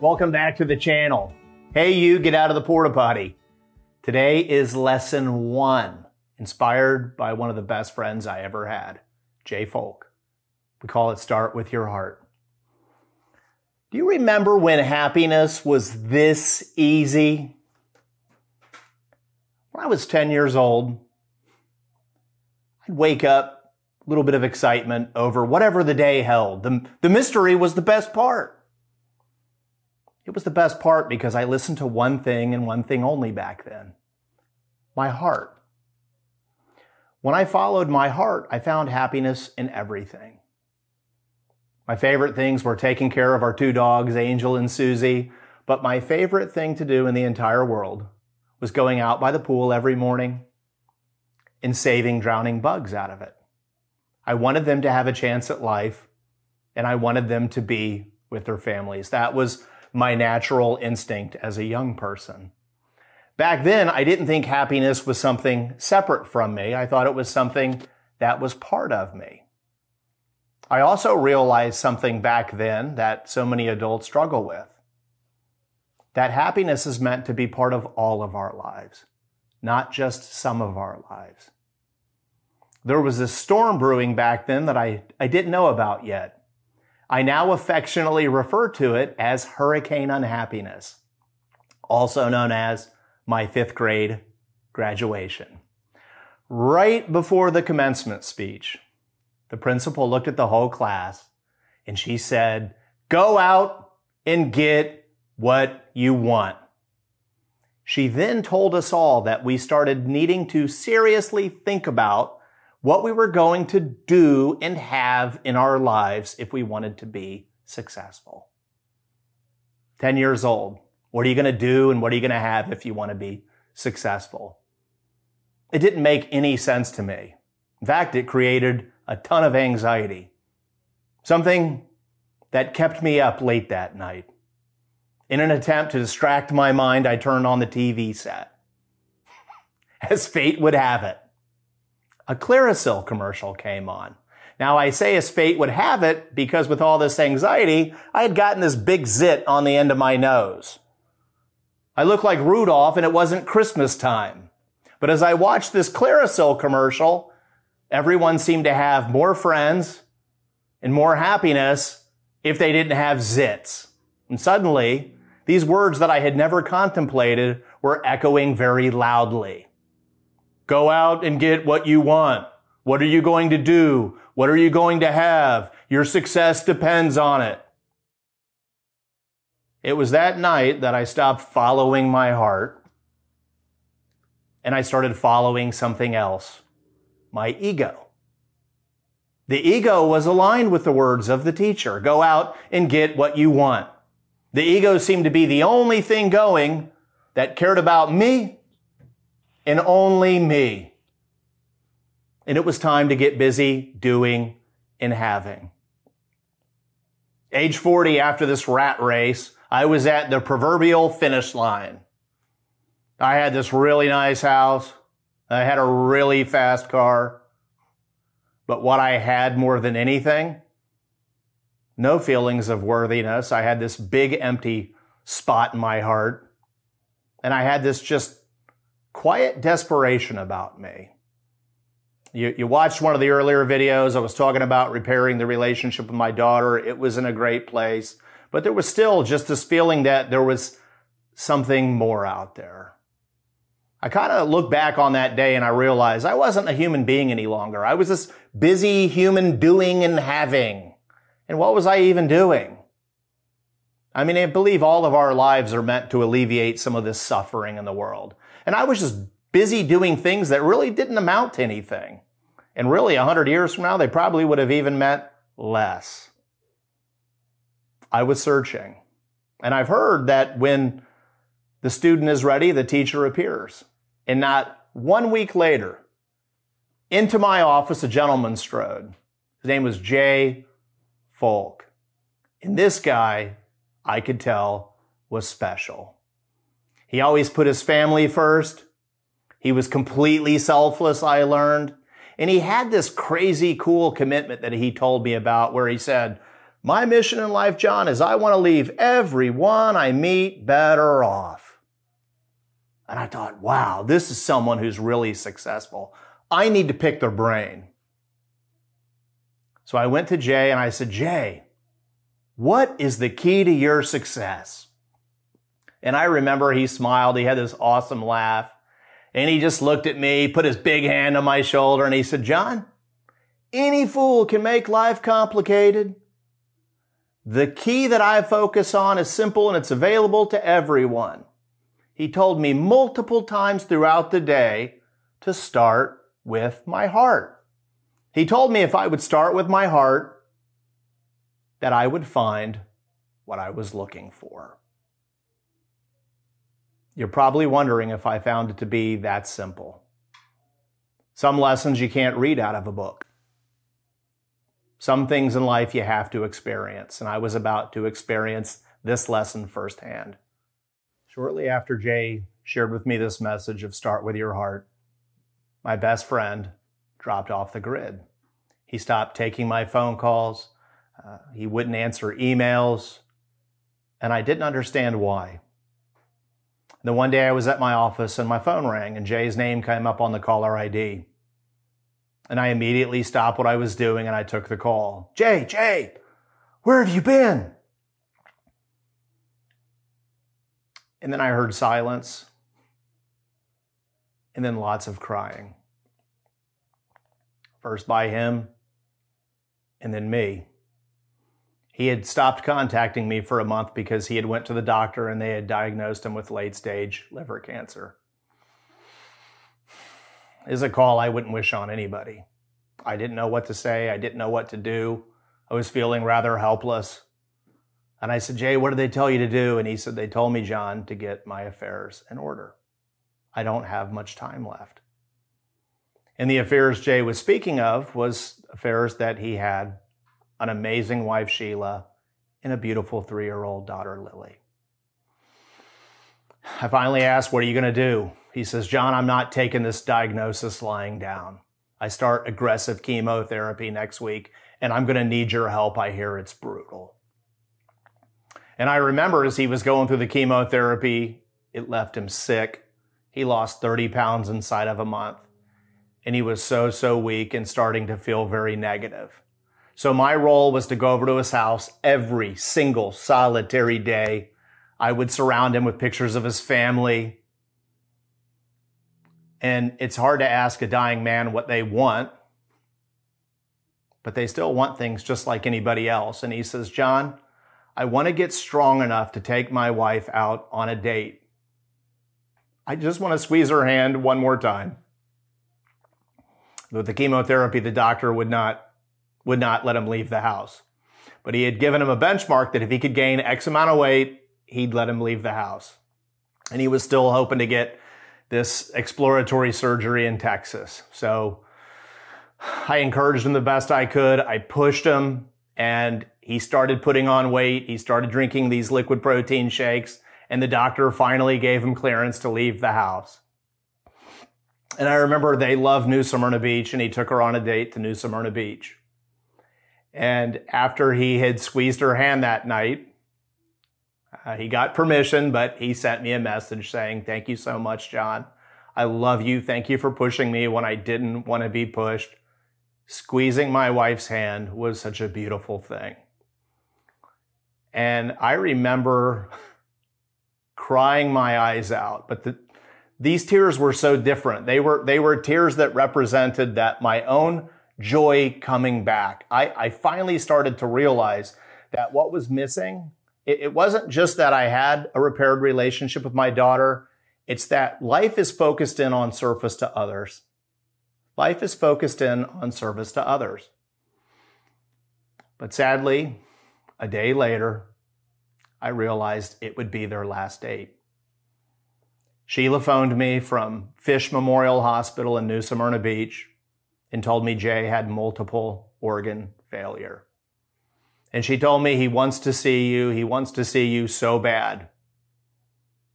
Welcome back to the channel. Hey you, get out of the porta potty. Today is lesson 1, inspired by one of the best friends I ever had, Jay Folk. We call it Start With Your Heart. Do you remember when happiness was this easy? When I was 10 years old, I'd wake up, a little bit of excitement over whatever the day held. The mystery was the best part. It was the best part because I listened to one thing and one thing only back then. My heart. When I followed my heart, I found happiness in everything. My favorite things were taking care of our 2 dogs, Angel and Susie, but my favorite thing to do in the entire world was going out by the pool every morning and saving drowning bugs out of it. I wanted them to have a chance at life, and I wanted them to be with their families. That was my natural instinct as a young person. Back then, I didn't think happiness was something separate from me. I thought it was something that was part of me. I also realized something back then that so many adults struggle with. That happiness is meant to be part of all of our lives, not just some of our lives. There was this storm brewing back then that I didn't know about yet. I now affectionately refer to it as Hurricane Unhappiness, also known as my 5th grade graduation. Right before the commencement speech, the principal looked at the whole class and she said, "Go out and get what you want." She then told us all that we started needing to seriously think about what we were going to do and have in our lives if we wanted to be successful. 10 years old. What are you going to do and what are you going to have if you want to be successful? It didn't make any sense to me. In fact, it created a ton of anxiety. Something that kept me up late that night. In an attempt to distract my mind, I turned on the TV set. As fate would have it, a Clearasil commercial came on. Now, I say as fate would have it because with all this anxiety, I had gotten this big zit on the end of my nose. I looked like Rudolph and it wasn't Christmas time. But as I watched this Clearasil commercial, everyone seemed to have more friends and more happiness if they didn't have zits. And suddenly, these words that I had never contemplated were echoing very loudly. Go out and get what you want. What are you going to do? What are you going to have? Your success depends on it. It was that night that I stopped following my heart and I started following something else, my ego. The ego was aligned with the words of the teacher. Go out and get what you want. The ego seemed to be the only thing going that cared about me and only me. And it was time to get busy doing and having. Age 40, after this rat race, I was at the proverbial finish line. I had this really nice house. I had a really fast car. But what I had more than anything, no feelings of worthiness. I had this big empty spot in my heart. And I had this just quiet desperation about me. You watched one of the earlier videos. I was talking about repairing the relationship with my daughter. It was in a great place. But there was still just this feeling that there was something more out there. I kind of look back on that day and I realized I wasn't a human being any longer. I was this busy human doing and having. And what was I even doing? I mean, I believe all of our lives are meant to alleviate some of this suffering in the world. And I was just busy doing things that really didn't amount to anything. And really, 100 years from now, they probably would have even meant less. I was searching. And I've heard that when the student is ready, the teacher appears. And not 1 week later, into my office, a gentleman strode. His name was Jay Folk. And this guy, I could tell, was special. He always put his family first. He was completely selfless, I learned. And he had this crazy cool commitment that he told me about where he said, My mission in life, John, is I want to leave everyone I meet better off. And I thought, wow, this is someone who's really successful. I need to pick their brain. So I went to Jay and I said, Jay, what is the key to your success? And I remember he smiled. He had this awesome laugh. And he just looked at me, put his big hand on my shoulder, and he said, John, any fool can make life complicated. The key that I focus on is simple and it's available to everyone. He told me multiple times throughout the day to start with my heart. He told me if I would start with my heart, that I would find what I was looking for. You're probably wondering if I found it to be that simple. Some lessons you can't read out of a book. Some things in life you have to experience, and I was about to experience this lesson firsthand. Shortly after Jay shared with me this message of start with your heart, my best friend dropped off the grid. He stopped taking my phone calls. He wouldn't answer emails, and I didn't understand why. Then one day I was at my office and my phone rang and Jay's name came up on the caller ID. And I immediately stopped what I was doing and I took the call. Jay, where have you been? And then I heard silence and then lots of crying. First by him and then me. He had stopped contacting me for a month because he had went to the doctor and they had diagnosed him with late-stage liver cancer. It is a call I wouldn't wish on anybody. I didn't know what to say. I didn't know what to do. I was feeling rather helpless. And I said, Jay, what did they tell you to do? And he said, they told me, John, to get my affairs in order. I don't have much time left. And the affairs Jay was speaking of was affairs that he had an amazing wife, Sheila, and a beautiful 3-year-old daughter, Lily. I finally asked, what are you going to do? He says, John, I'm not taking this diagnosis lying down. I start aggressive chemotherapy next week, and I'm going to need your help. I hear it's brutal. And I remember as he was going through the chemotherapy, it left him sick. He lost 30 pounds inside of a month, and he was so weak and starting to feel very negative. So my role was to go over to his house every single solitary day. I would surround him with pictures of his family. And it's hard to ask a dying man what they want, but they still want things just like anybody else. And he says, John, I want to get strong enough to take my wife out on a date. I just want to squeeze her hand one more time. With the chemotherapy, the doctor would not let him leave the house. But he had given him a benchmark that if he could gain X amount of weight, he'd let him leave the house. And he was still hoping to get this exploratory surgery in Texas. So I encouraged him the best I could. I pushed him and he started putting on weight. He started drinking these liquid protein shakes and the doctor finally gave him clearance to leave the house. And I remember they loved New Smyrna Beach and he took her on a date to New Smyrna Beach. And after he had squeezed her hand that night, he got permission, but he sent me a message saying, thank you so much, John. I love you. Thank you for pushing me when I didn't want to be pushed. Squeezing my wife's hand was such a beautiful thing. And I remember crying my eyes out, but these tears were so different. They were tears that represented that my own joy coming back. I finally started to realize that what was missing, it wasn't just that I had a repaired relationship with my daughter. It's that life is focused in on service to others. Life is focused in on service to others. But sadly, a day later, I realized it would be their last date. Sheila phoned me from Fish Memorial Hospital in New Smyrna Beach and told me Jay had multiple organ failure. And she told me he wants to see you. He wants to see you so bad.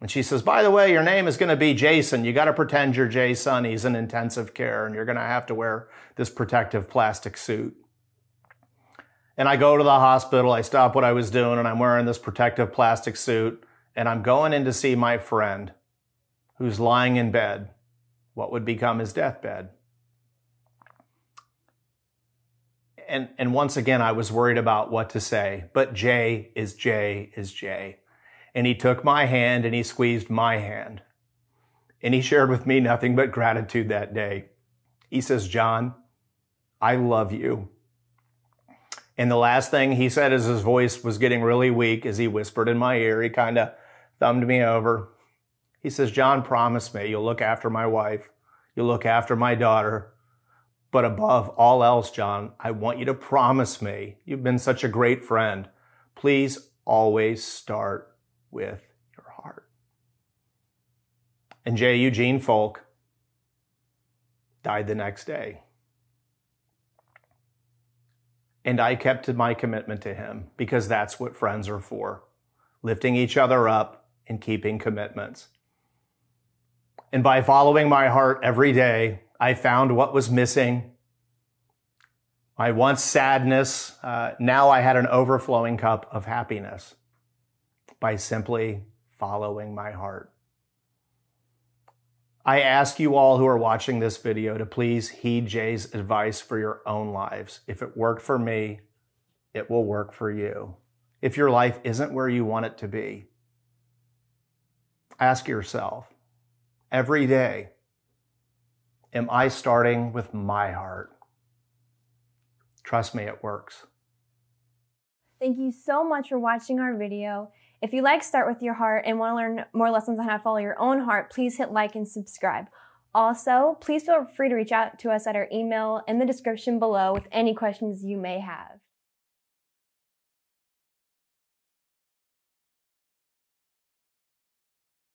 And she says, by the way, your name is going to be Jason. You got to pretend you're Jay's son. He's in intensive care and you're going to have to wear this protective plastic suit. And I go to the hospital, I stop what I was doing, and I'm wearing this protective plastic suit, and I'm going in to see my friend who's lying in bed, what would become his deathbed. And once again, I was worried about what to say, but Jay is Jay is Jay. And he took my hand and he squeezed my hand. And he shared with me nothing but gratitude that day. He says, "John, I love you." And the last thing he said as his voice was getting really weak, as he whispered in my ear, he kind of thumbed me over. He says, "John, promise me you'll look after my wife. You'll look after my daughter. But above all else, John, I want you to promise me, you've been such a great friend, please always start with your heart." And J. Eugene Folk died the next day. And I kept to my commitment to him, because that's what friends are for, lifting each other up and keeping commitments. And by following my heart every day, I found what was missing. My once sadness, now I had an overflowing cup of happiness by simply following my heart. I ask you all who are watching this video to please heed Jay's advice for your own lives. If it worked for me, it will work for you. If your life isn't where you want it to be, ask yourself every day, am I starting with my heart? Trust me, it works. Thank you so much for watching our video. If you like Start With Your Heart and want to learn more lessons on how to follow your own heart, please hit like and subscribe. Also, please feel free to reach out to us at our email in the description below with any questions you may have.